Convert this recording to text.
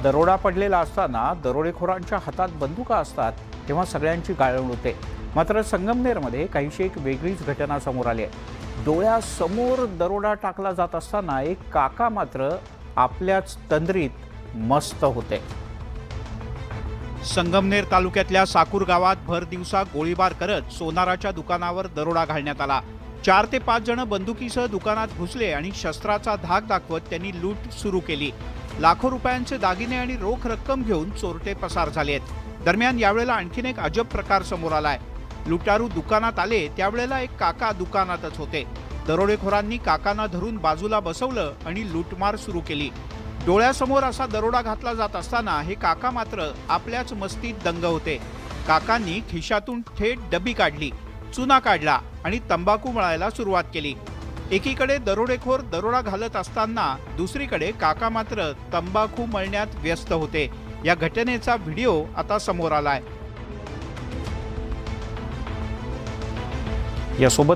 दरोडा पडलेला असताना दरोडेखोरांच्या हातात बंदुका असतात तेव्हा सगळ्यांची गाळण होते। मात्र संगमनेरमध्ये काहीशी एक वेगळीच घटना समोर आली आहे। डोळ्यासमोर दरोडा टाकला जात असताना एक काका मात्र आपल्याच तंद्रीत मस्त होते। संगमनेर तालुक्यातल्या साकूर गावात भर दिवसा गोळीबार करत सोनाराच्या दुकानावर दरोडा घालण्यात आला। 4 ते 5 जण बंदुकीसह दुकानात घुसले आणि शस्त्राचा धाक दाखवत त्यांनी लूट सुरू केली। लाखो रुपयांचे दागिने आणि रोख रक्कम घेऊन चोरटे पसार झालेत। दरम्यान यावेळेला आणखीन एक अजब प्रकार समोर आलाय। लुटारू दुकानात आले त्यावेळेला एक काका दुकानातच होते। दरोडेखोरांनी काकांना धरून बाजूला बसवलं आणि लूटमार सुरू केली। डोळ्यासमोर असा दरोडा घातला जात असताना हे काका मात्र आपल्याच मस्तीत दंग होते। काकांनी खिशातून थेट डबी काढली, चुना काढला आणि तंबाखू मळायला सुरुवात केली। एकीकडे दरोडेखोर दरोडा घालत असताना दुसरीकडे काका मात्र तंबाखू मळण्यात व्यस्त होते। या घटनेचा व्हिडिओ आता समोर आलाय। यासोबत